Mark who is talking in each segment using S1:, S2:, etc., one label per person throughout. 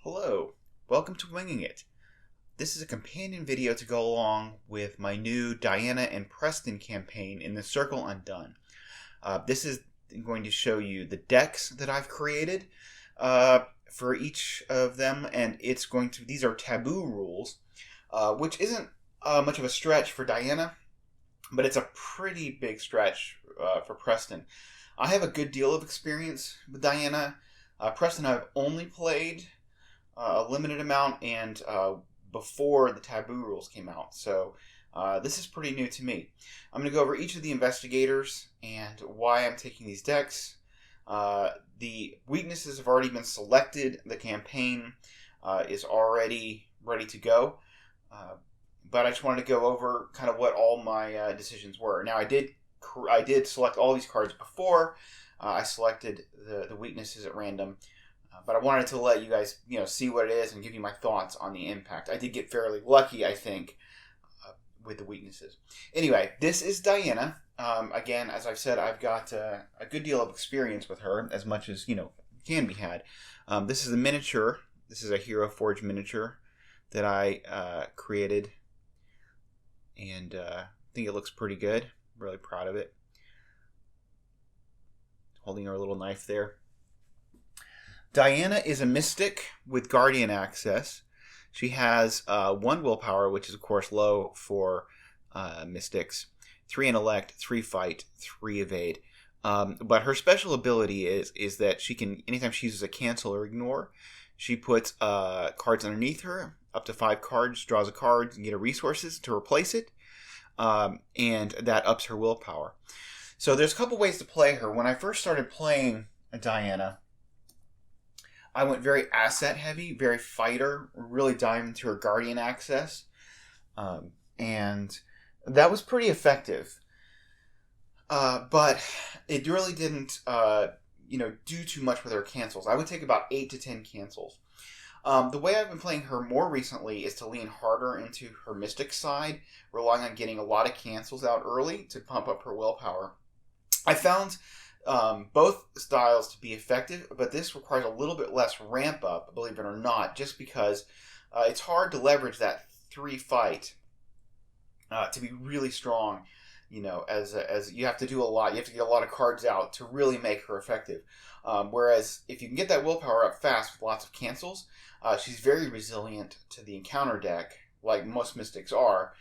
S1: Hello, welcome to Winging It. This is a companion video to go along with my new Diana and Preston campaign in the Circle Undone. This is going to show you the decks that I've created for each of them, and these are taboo rules, which isn't much of a stretch for Diana, but it's a pretty big stretch for Preston. I have a good deal of experience with Diana. Preston I've only played a limited amount and before the taboo rules came out, so this is pretty new to me. I'm going to go over each of the investigators and why I'm taking these decks. The weaknesses have already been selected. The campaign is already ready to go, but I just wanted to go over kind of what all my decisions were. Now I did select all these cards before. I selected the weaknesses at random. But I wanted to let you guys, see what it is and give you my thoughts on the impact. I did get fairly lucky, I think, with the weaknesses. Anyway, this is Diana. Again, as I've said, I've got a good deal of experience with her, as much as, can be had. This is the miniature. This is a Hero Forge miniature that I created. And I think it looks pretty good. I'm really proud of it. Holding her little knife there. Diana is a mystic with Guardian access. She has 1 willpower, which is of course low for mystics, 3 intellect, 3 fight, 3 evade. But her special ability is that she can, anytime she uses a cancel or ignore, she puts cards underneath her, up to 5 cards, draws a card, and get resources to replace it, and that ups her willpower. So there's a couple ways to play her. When I first started playing Diana, I went very asset heavy, very fighter, really diving into her Guardian access. And that was pretty effective. But it really didn't, do too much with her cancels. I would take about 8 to 10 cancels. The way I've been playing her more recently is to lean harder into her mystic side, relying on getting a lot of cancels out early to pump up her willpower. I found both styles to be effective, but this requires a little bit less ramp up, believe it or not, just because it's hard to leverage that 3 fight to be really strong. As you have to do a lot, you have to get a lot of cards out to really make her effective. Whereas if you can get that willpower up fast with lots of cancels, she's very resilient to the encounter deck, like most mystics are,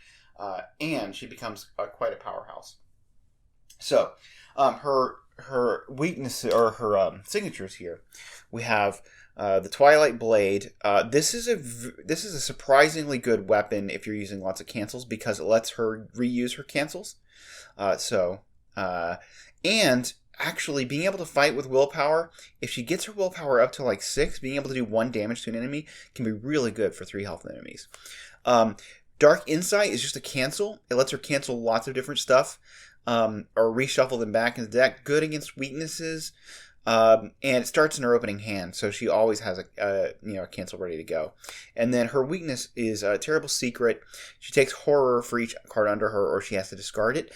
S1: and she becomes quite a powerhouse. So her weakness or her signatures here, we have the Twilight Blade. This is a surprisingly good weapon if you're using lots of cancels, because it lets her reuse her cancels. And actually being able to fight with willpower, if she gets her willpower up to like 6, being able to do 1 damage to an enemy can be really good for 3 health enemies. Dark Insight is just a cancel. It lets her cancel lots of different stuff. Or reshuffle them back in the deck. Good against weaknesses, and it starts in her opening hand, so she always has a cancel ready to go. And then her weakness is a Terrible Secret. She takes horror for each card under her, or she has to discard it.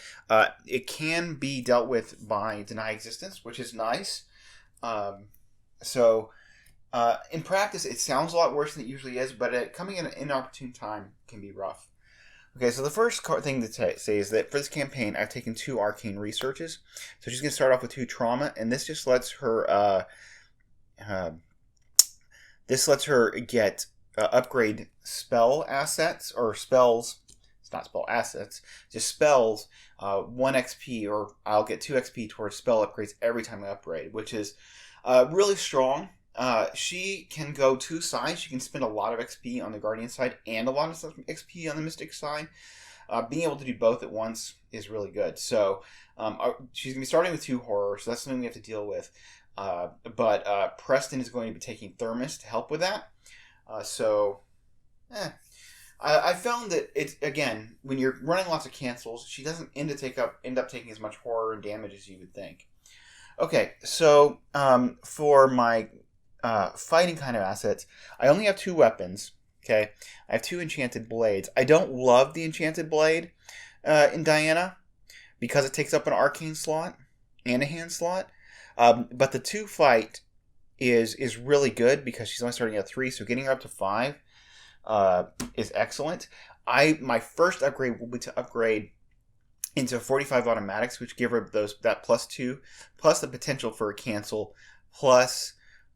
S1: It can be dealt with by Deny Existence, which is nice. In practice, it sounds a lot worse than it usually is, but coming in an inopportune time can be rough. Okay, so the first thing to say is that for this campaign, I've taken 2 arcane researches. So she's going to start off with 2 trauma, and this just lets her get upgrade spell assets or spells. It's not spell assets, just spells. 1 XP, or I'll get 2 XP towards spell upgrades every time I upgrade, which is really strong. She can go 2 sides. She can spend a lot of XP on the Guardian side and a lot of XP on the Mystic side. Being able to do both at once is really good. So she's going to be starting with 2 horror, so that's something we have to deal with. But Preston is going to be taking Thermos to help with that. I found that it's, again, when you're running lots of cancels, she doesn't end up taking as much horror and damage as you would think. Okay, so for my fighting kind of assets, I only have 2 weapons. Okay, I have 2 enchanted blades. I don't love the enchanted blade in Diana because it takes up an arcane slot and a hand slot. But the 2 fight is really good because she's only starting at 3, so getting her up to 5 is excellent. My first upgrade will be to upgrade into 45 automatics, which give her that +2, plus the potential for a cancel, plus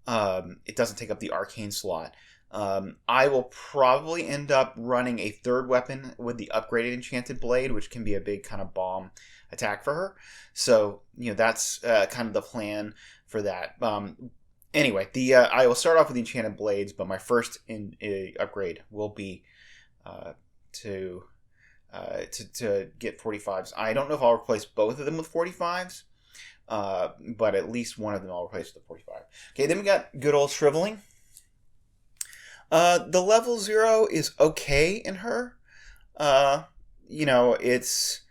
S1: it doesn't take up the arcane slot. I will probably end up running a third weapon with the upgraded enchanted blade, which can be a big kind of bomb attack for her. So that's kind of the plan for that. Anyway, I will start off with the enchanted blades, but my first upgrade will be to get 45s. I don't know if I'll replace both of them with 45s, but at least one of them I'll replace with a 45. Okay, then we got good old shriveling. The level 0 is okay in her. It's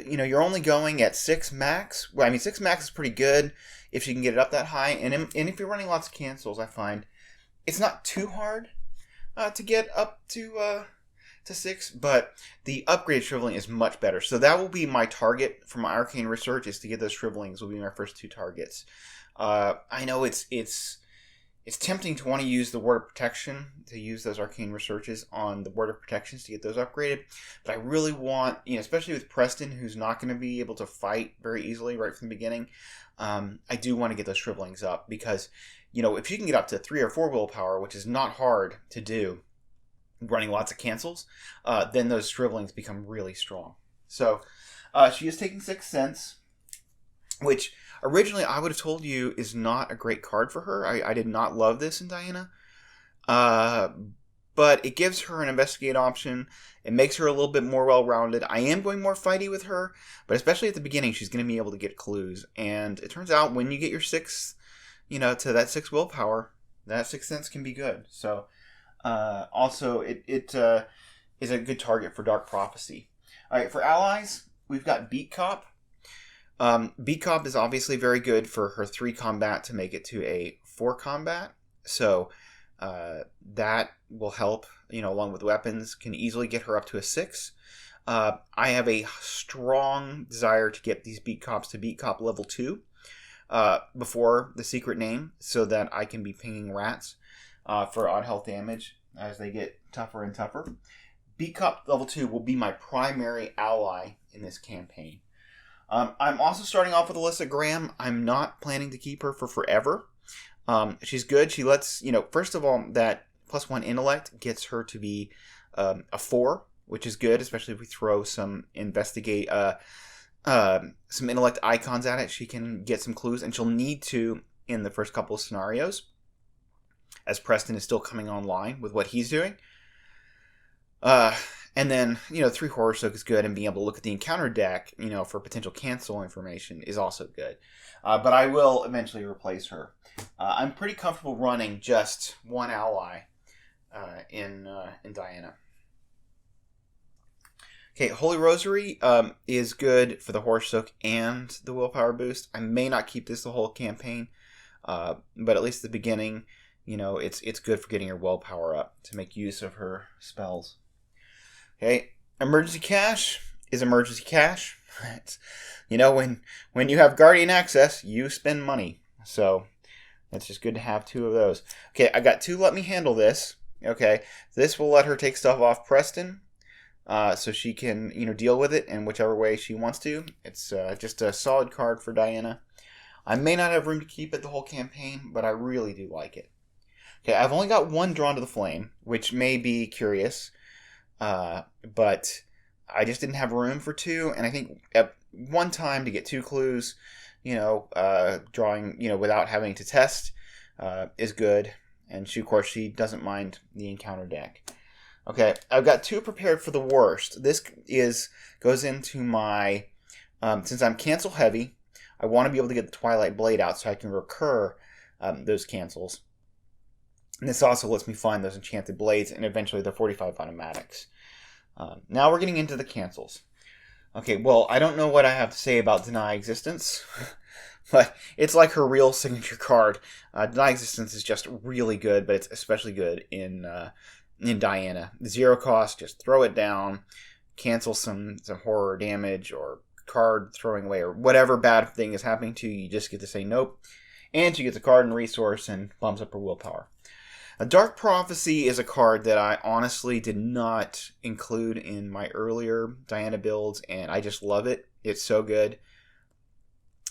S1: you're only going at 6 max. Well, I mean 6 max is pretty good if you can get it up that high, and if you're running lots of cancels, I find it's not too hard to get up to 6, but the upgrade shriveling is much better. So that will be my target for my arcane research, is to get those shrivelings. Will be my first 2 targets. I know it's tempting to want to use the Word of Protection, to use those arcane researches on the Word of Protections to get those upgraded, but I really want, especially with Preston, who's not going to be able to fight very easily right from the beginning, I do want to get those shrivelings up, because if you can get up to 3 or 4 willpower, which is not hard to do, running lots of cancels, then those shrivelings become really strong. So she is taking 6 cents, which originally I would have told you is not a great card for her. I did not love this in Diana, but it gives her an investigate option. It makes her a little bit more well-rounded. I am going more fighty with her, but especially at the beginning, she's going to be able to get clues. And it turns out when you get your 6, to that 6 willpower, that 6 cents can be good. So also, it is a good target for Dark Prophecy. All right, for allies, we've got Beat Cop. Beat Cop is obviously very good for her 3 combat to make it to a 4 combat. So that will help, along with weapons, can easily get her up to a 6. I have a strong desire to get these Beat Cops to Beat Cop level 2 before the secret name, so that I can be pinging rats for odd health damage as they get tougher and tougher. Beat Cop level 2 will be my primary ally in this campaign. I'm also starting off with Alyssa Graham. I'm not planning to keep her for forever. She's good. She lets, first of all, that +1 intellect gets her to be a 4, which is good, especially if we throw some some intellect icons at it. She can get some clues, and she'll need to in the first couple of scenarios, as Preston is still coming online with what he's doing. And then, 3 Horror Soak is good, and being able to look at the encounter deck, for potential cancel information is also good. But I will eventually replace her. I'm pretty comfortable running just 1 ally in Diana. Okay, Holy Rosary is good for the Horror Soak and the Willpower boost. I may not keep this the whole campaign, but at least at the beginning, it's good for getting her willpower up to make use of her spells. Okay, emergency cash is emergency cash. When you have Guardian access, you spend money. So it's just good to have 2 of those. Okay, I got 2 Let Me Handle This. Okay, this will let her take stuff off Preston, so she can deal with it in whichever way she wants to. It's just a solid card for Diana. I may not have room to keep it the whole campaign, but I really do like it. Okay, I've only got 1 Drawn to the Flame, which may be curious. But I just didn't have room for 2, and I think at one time to get 2 clues, drawing, without having to test, is good. And of course, she doesn't mind the encounter deck. Okay, I've got 2 prepared for the worst. This goes into my, since I'm cancel heavy, I want to be able to get the Twilight Blade out so I can recur those cancels. And this also lets me find those enchanted blades and eventually the 45 automatics. Now we're getting into the cancels. Okay, well, I don't know what I have to say about Deny Existence, but it's like her real signature card. Deny Existence is just really good, but it's especially good in Diana. 0 cost, just throw it down, cancel some horror damage or card throwing away or whatever bad thing is happening to you. You just get to say nope. and she gets a card and resource and bumps up her willpower. A Dark Prophecy is a card that I honestly did not include in my earlier Diana builds, and I just love it. It's so good.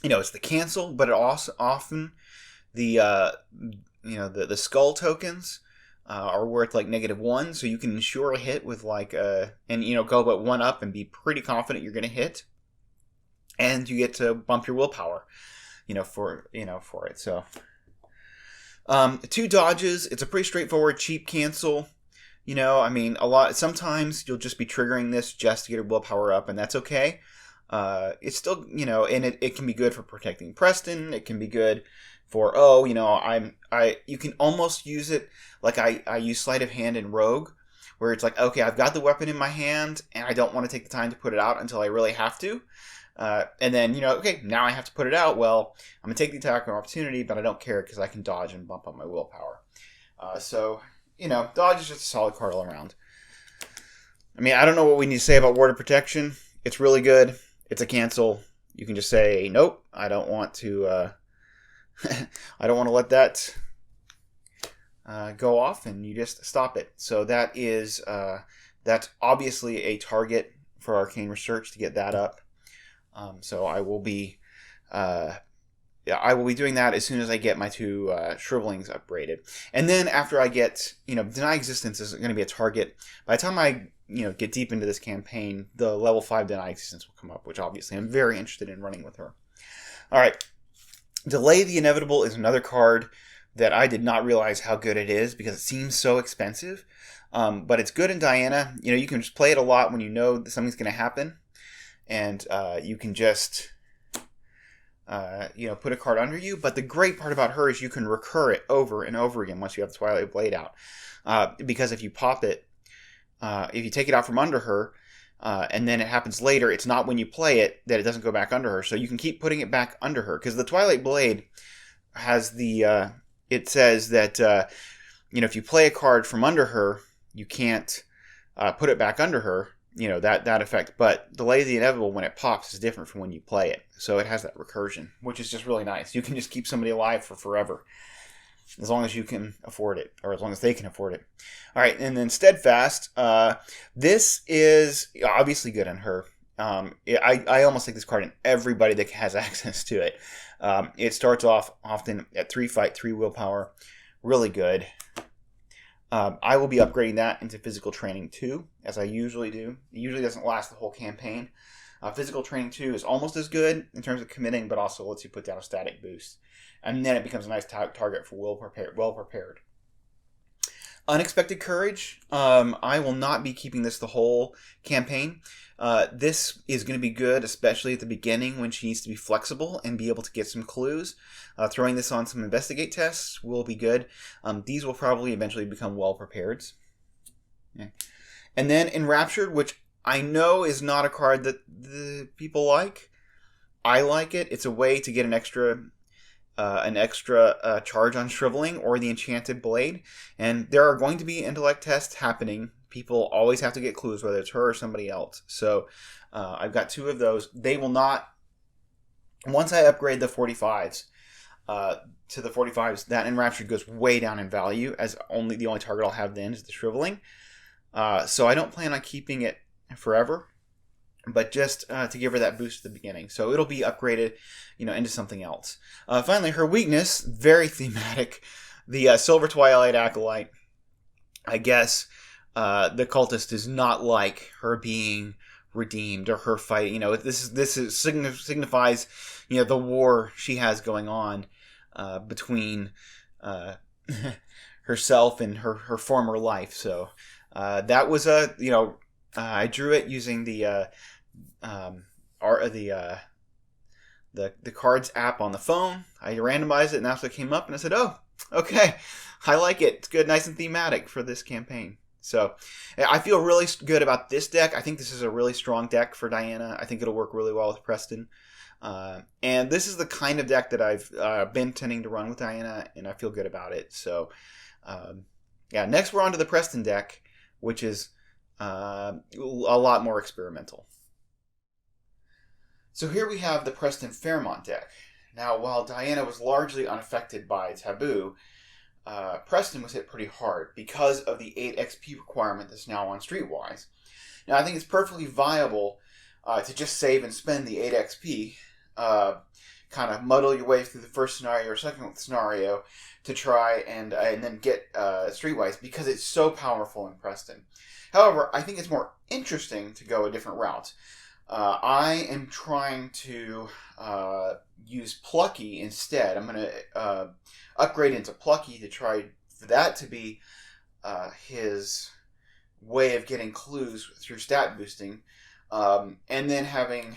S1: It's the cancel, but it also often the the skull tokens are worth like -1, so you can ensure a hit with like go but 1 up and be pretty confident you're going to hit, and you get to bump your willpower, for it. So 2 dodges. It's a pretty straightforward, cheap cancel. Sometimes you'll just be triggering this just to get your willpower up, and that's okay. It's still, and it can be good for protecting Preston. It can be good for, you can almost use it like I use Sleight of Hand in Rogue, where it's like, okay, I've got the weapon in my hand, and I don't want to take the time to put it out until I really have to. And then, okay, now I have to put it out. Well, I'm going to take the attack of opportunity, but I don't care because I can dodge and bump up my willpower. Dodge is just a solid card all around. I don't know what we need to say about Ward of Protection. It's really good. It's a cancel. You can just say, nope, I don't want to, I don't want to let that go off, and you just stop it. So that's obviously a target for Arcane Research to get that up. So I will be doing that as soon as I get my 2 Shrivelings upgraded. And then after I get, Deny Existence is going to be a target. By the time I, get deep into this campaign, the level 5 Deny Existence will come up, which obviously I'm very interested in running with her. All right. Delay the Inevitable is another card that I did not realize how good it is because it seems so expensive. But it's good in Diana. You can just play it a lot when you know that something's going to happen. And you can just, put a card under you. But the great part about her is you can recur it over and over again once you have the Twilight Blade out. Because if you pop it, if you take it out from under her, and then it happens later, it's not when you play it that it doesn't go back under her. So you can keep putting it back under her. Because the Twilight Blade has it says that, if you play a card from under her, you can't put it back under her. That effect. But Delay the Inevitable, when it pops, is different from when you play it. So it has that recursion, which is just really nice. You can just keep somebody alive for forever, as long as you can afford it, or as long as they can afford it. All right, and then Steadfast. This is obviously good on her. I almost take this card in everybody that has access to it. It starts off often at 3 fight, 3 willpower. Really good. I will be upgrading that into Physical Training 2, as I usually do. It usually doesn't last the whole campaign. Physical Training 2 is almost as good in terms of committing, but also lets you put down a static boost. And then it becomes a nice target for well prepared. Unexpected Courage. I will not be keeping this the whole campaign. This is going to be good, especially at the beginning when she needs to be flexible and be able to get some clues. Throwing this on some investigate tests will be good. These will probably eventually become well prepared. Yeah. And then Enraptured, which I know is not a card that the people like. I like it. It's a way to get an extra charge on Shriveling or the Enchanted Blade. And there are going to be intellect tests happening. People always have to get clues, whether it's her or somebody else. So I've got 2 of those. They will not... Once I upgrade the 45s to the 45s, that Enraptured goes way down in value, as the only target I'll have then is the Shriveling. So I don't plan on keeping it forever, but just to give her that boost at the beginning. So it'll be upgraded, into something else. Finally, her weakness, very thematic. The Silver Twilight Acolyte. I guess the cultist does not like her being redeemed or her fight. This signifies, the war she has going on between herself and her former life. So that was I drew it using the cards app on the phone. I randomized it, and that's what came up. And I said, "Oh, okay, I like it. It's good, nice and thematic for this campaign." So I feel really good about this deck. I think this is a really strong deck for Diana. I think it'll work really well with Preston. And this is the kind of deck that I've been tending to run with Diana, and I feel good about it. So, next we're on to the Preston deck, which is a lot more experimental. So here we have the Preston Fairmont deck. Now, while Diana was largely unaffected by Taboo, Preston was hit pretty hard because of the 8 XP requirement that's now on Streetwise. Now, I think it's perfectly viable to just save and spend the 8 XP, kind of muddle your way through the first scenario or second scenario to try and then get Streetwise, because it's so powerful in Preston. However, I think it's more interesting to go a different route. I am trying to use Plucky instead. I'm going to upgrade into Plucky to try for that to be his way of getting clues through stat boosting, and then having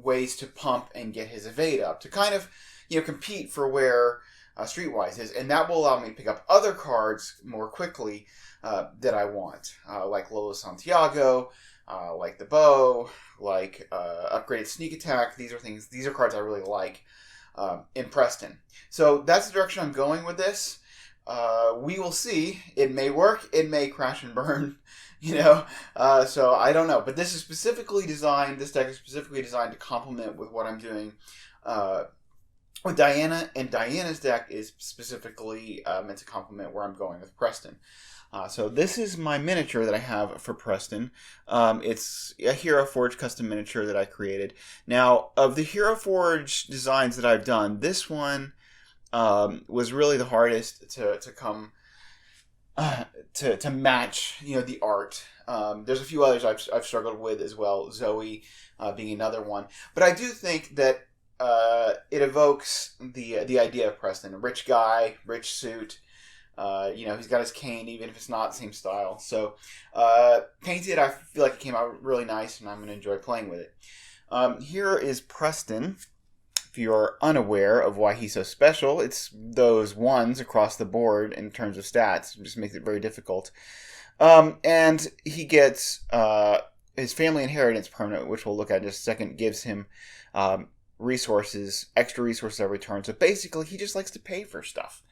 S1: ways to pump and get his evade up to kind of compete for where Streetwise is, and that will allow me to pick up other cards more quickly that I want, like Lolo Santiago, like the bow, like upgraded sneak attack. These are cards I really like in Preston. So that's the direction I'm going with this. We will see. It may work. It may crash and burn. So I don't know. But this is specifically designed. This deck is specifically designed to complement with what I'm doing with Diana, and Diana's deck is specifically meant to complement where I'm going with Preston. So this is my miniature that I have for Preston. It's a Hero Forge custom miniature that I created. Now, of the Hero Forge designs that I've done, this one was really the hardest to come to match. The art. There's a few others I've struggled with as well. Zoe being another one, but I do think that it evokes the idea of Preston: a rich guy, rich suit. He's got his cane, even if it's not the same style. So, painted, I feel like it came out really nice, and I'm going to enjoy playing with it. Here is Preston. If you're unaware of why he's so special, it's those ones across the board in terms of stats. It just makes it very difficult. And he gets his family inheritance permanent, which we'll look at in just a second, gives him extra resources every turn. So basically, he just likes to pay for stuff.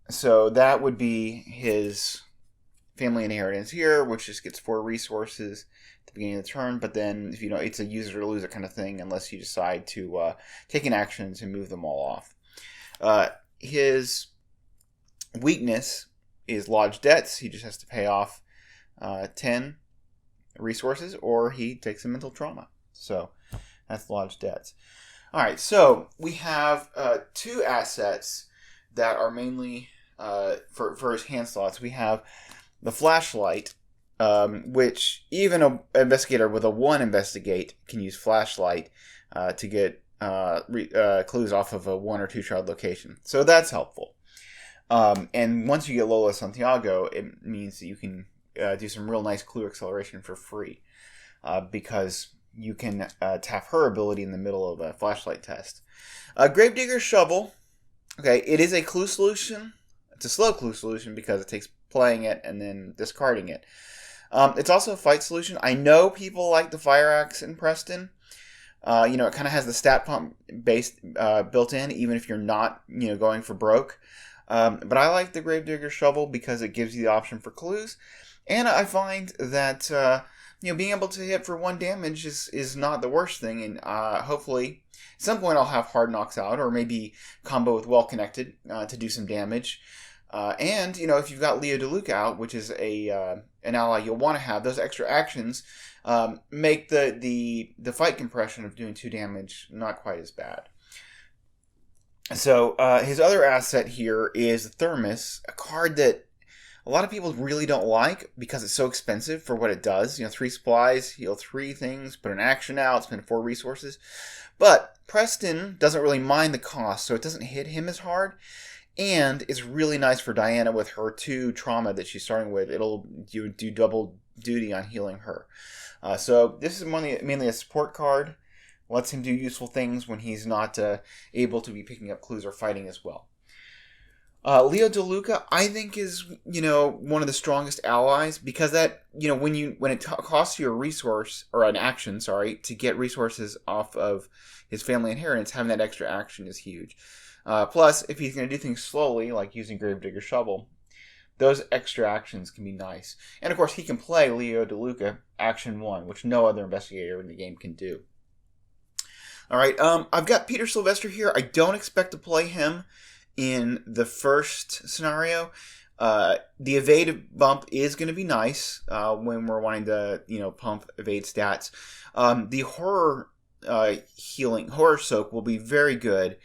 S1: So that would be his family inheritance here, which just gets 4 resources at the beginning of the turn. But then, if it's a use it or lose it kind of thing, unless you decide to take an action to move them all off. His weakness is lodged debts. He just has to pay off 10 resources, or he takes a mental trauma. So that's lodged debts. All right, so we have 2 assets that are mainly for his hand slots. We have the flashlight, which even an investigator with a 1 investigate can use flashlight to get clues off of a 1 or 2 shard location. So that's helpful. And once you get Lola Santiago, it means that you can do some real nice clue acceleration for free, because you can tap her ability in the middle of a flashlight test. Gravedigger's Shovel. Okay, it is a clue solution. It's a slow clue solution because it takes playing it and then discarding it. It's also a fight solution. I know people like the Fire Axe in Preston. It kind of has the stat pump built in, even if you're not going for broke. But I like the Gravedigger's Shovel because it gives you the option for clues. And I find that being able to hit for 1 damage is not the worst thing. And hopefully at some point I'll have Hard Knocks out, or maybe combo with Well Connected to do some damage. And if you've got Leo DeLuca out, which is an ally you'll want to have, those extra actions make the fight compression of doing 2 damage not quite as bad. So his other asset here is Thermos, a card that a lot of people really don't like because it's so expensive for what it does. 3 supplies, heal 3 things, put an action out, spend 4 resources. But Preston doesn't really mind the cost, so it doesn't hit him as hard. And it's really nice for Diana with her 2 trauma that she's starting with. It'll do double duty on healing her. So this is mainly a support card. Lets him do useful things when he's not able to be picking up clues or fighting as well. Leo DeLuca, I think, is one of the strongest allies, because that when it costs you a resource or an action, to get resources off of his family inheritance, having that extra action is huge. Plus, if he's going to do things slowly, like using Gravedigger's Shovel, those extra actions can be nice. And of course, he can play Leo DeLuca Action 1, which no other investigator in the game can do. All right, I've got Peter Sylvester here. I don't expect to play him in the first scenario. The evade bump is going to be nice when we're wanting to, pump evade stats. The horror horror soak will be very good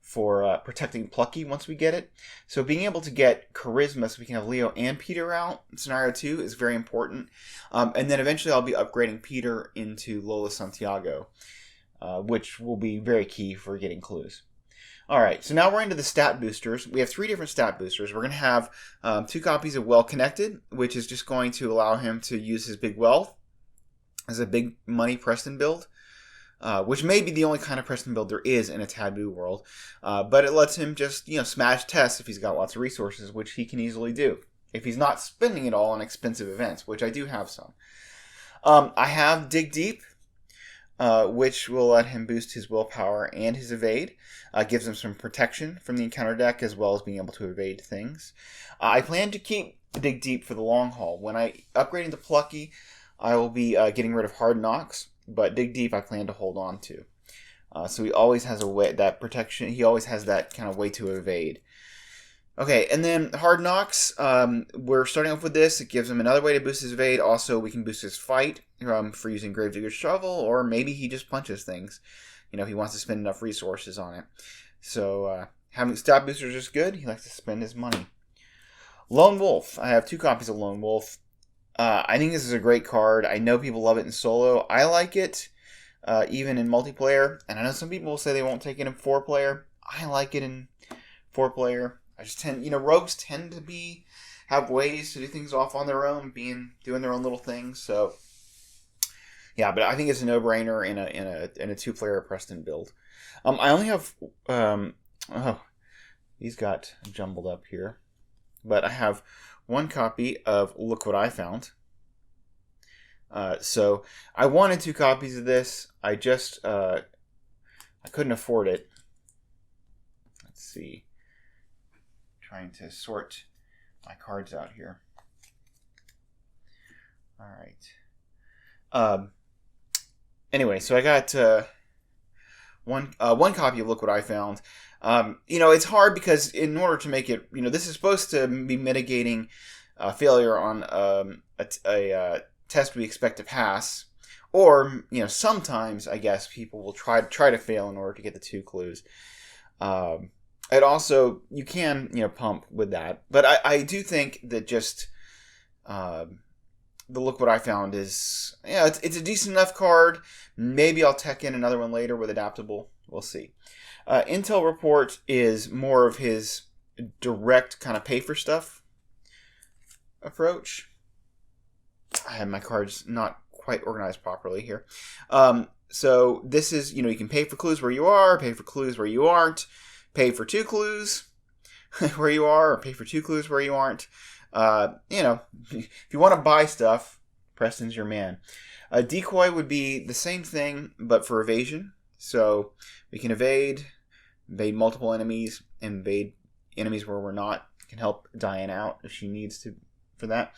S1: for protecting Plucky once we get it. So being able to get Charisma so we can have Leo and Peter out in Scenario 2 is very important. And then eventually I'll be upgrading Peter into Lola Santiago, which will be very key for getting clues. Alright, so now we're into the stat boosters. We have 3 different stat boosters. We're going to have 2 copies of Well Connected, which is just going to allow him to use his big wealth as a big money Preston build. Which may be the only kind of Preston build there is in a Taboo world. But it lets him just, smash tests if he's got lots of resources, which he can easily do. If he's not spending it all on expensive events, which I do have some. I have Dig Deep, which will let him boost his willpower and his evade. Gives him some protection from the encounter deck, as well as being able to evade things. I plan to keep Dig Deep for the long haul. When I upgrade into Plucky, I will be getting rid of Hard Knocks. But Dig Deep I plan to hold on to. So he always has a way, that protection, he always has that kind of way to evade. Okay, and then Hard Knocks, we're starting off with this. It gives him another way to boost his evade. Also, we can boost his fight for using Gravedigger's Shovel, or maybe he just punches things. He wants to spend enough resources on it. So, having stat boosters is good. He likes to spend his money. Lone Wolf. I have 2 copies of Lone Wolf. I think this is a great card. I know people love it in solo. I like it even in multiplayer. And I know some people will say they won't take it in 4-player. I like it in 4-player. I just tend, rogues tend to have ways to do things off on their own, doing their own little things. So, yeah, but I think it's a no-brainer in a 2-player Preston build. I only have, these got jumbled up here. But I have 1 copy of Look What I Found. So I wanted 2 copies of this. I just I couldn't afford it. Let's see. Trying to sort my cards out here. All right. Anyway, so I got one copy of Look What I Found. It's hard because in order to make it, this is supposed to be mitigating failure on a test we expect to pass, or sometimes I guess people will try to fail in order to get the 2 clues. It also, you can pump with that, but I do think that just the Look What I Found is it's a decent enough card. Maybe I'll tech in another one later with adaptable. We'll see. Intel Report is more of his direct kind of pay for stuff approach. I have my cards not quite organized properly here. So this is, you can pay for clues where you are, pay for clues where you aren't, pay for 2 clues where you are, or pay for 2 clues where you aren't. If you want to buy stuff, Preston's your man. Decoy would be the same thing, but for evasion. So we can evade multiple enemies, and evade enemies where we're not. Can help Diana out if she needs to for that.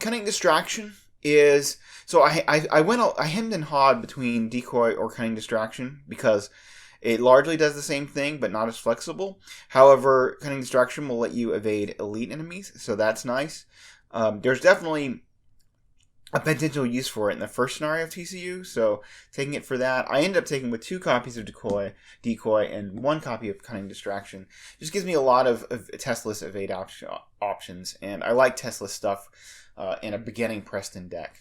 S1: Cunning Distraction is, so I hemmed and hawed between Decoy or Cunning Distraction because it largely does the same thing, but not as flexible. However, Cunning Distraction will let you evade elite enemies, so that's nice. There's definitely a potential use for it in the first scenario of TCU, so taking it for that. I ended up taking with 2 copies of Decoy, and 1 copy of Cunning Distraction. Just gives me a lot of testless evade options, and I like testless stuff in a beginning Preston deck.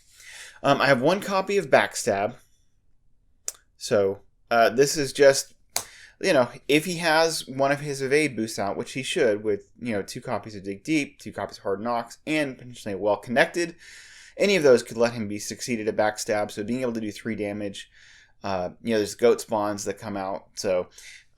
S1: I have 1 copy of Backstab, so this is just, if he has one of his evade boosts out, which he should, with 2 copies of Dig Deep, 2 copies of Hard Knocks, and potentially Well Connected. Any of those could let him be succeeded at Backstab, so being able to do 3 damage, there's goat spawns that come out, so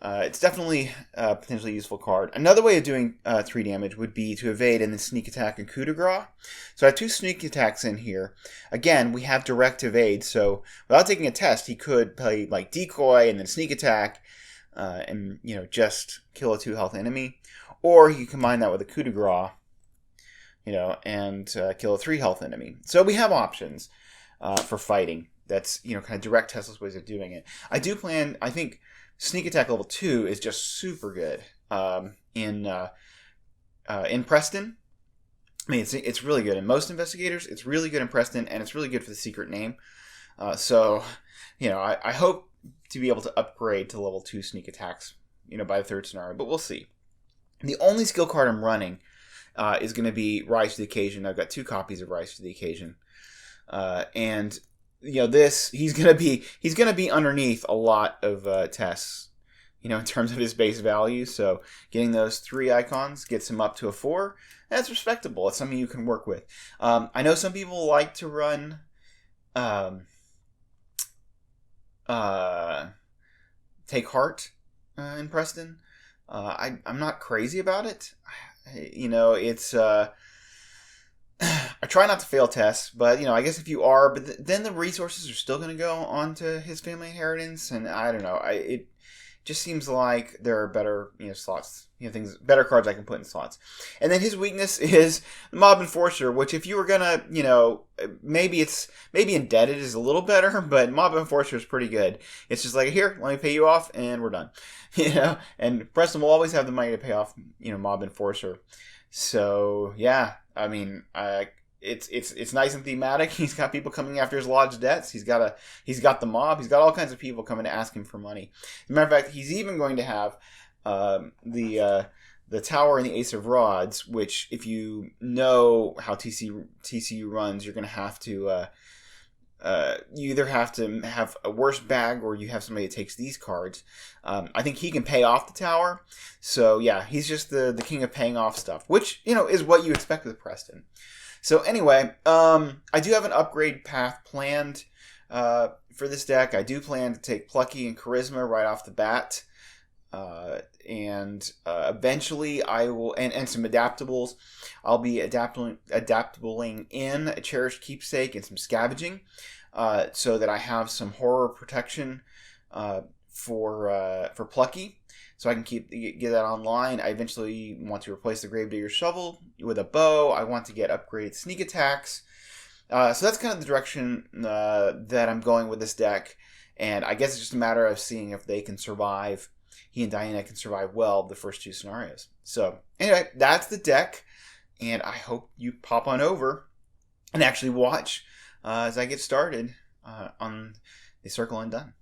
S1: it's definitely a potentially useful card. Another way of doing 3 damage would be to evade and then sneak attack and coup de grace. So I have 2 sneak attacks in here. Again, we have direct evade, so without taking a test, he could play like Decoy and then sneak attack, and just kill a 2 health enemy, or he could combine that with a coup de grace, and kill a 3 health enemy. So we have options for fighting That's kind of direct testless ways of doing it. I think sneak attack level 2 is just super good in Preston. I mean, it's really good in most investigators. It's really good in Preston, and it's really good for the secret name. So I hope to be able to upgrade to level 2 sneak attacks, by the third scenario, but we'll see. The only skill card I'm running is going to be Rise to the Occasion. I've got 2 copies of Rise to the Occasion, and he's going to be underneath a lot of tests, in terms of his base value. So getting those 3 icons gets him up to a 4. That's respectable. It's something you can work with. I know some people like to run Take Heart in Preston. I'm not crazy about it. It's I try not to fail tests, but I guess if you are, but then the resources are still going to go onto his family inheritance, and I don't know. It just seems like there are better slots, better cards I can put in slots. And then his weakness is the Mob Enforcer, which if you were gonna maybe Indebted is a little better, but Mob Enforcer is pretty good. It's just like, here, let me pay you off, and we're done. And Preston will always have the money to pay off Mob Enforcer. So yeah, I mean, it's nice and thematic. He's got people coming after his lodge debts. He's got the mob. He's got all kinds of people coming to ask him for money. As a matter of fact, he's even going to have the Tower and the Ace of Rods, which, if you know how TCU runs, you're going to have to you either have to have a worse bag, or you have somebody that takes these cards. I think he can pay off the Tower. So yeah, he's just the king of paying off stuff, which is what you expect with Preston. So anyway, I do have an upgrade path planned for this deck. I do plan to take Plucky and Charisma right off the bat. And eventually I will, and some adaptables. I'll be adaptabling in a Cherished Keepsake and some Scavenging, so that I have some horror protection for Plucky, so I can get that online. I eventually want to replace the Gravedigger Shovel with a bow. I want to get upgraded sneak attacks. So that's kind of the direction that I'm going with this deck, and I guess it's just a matter of seeing if they can survive. He and Diana can survive well the first 2 scenarios. So anyway, that's the deck, and I hope you pop on over and actually watch as I get started on the Circle Undone.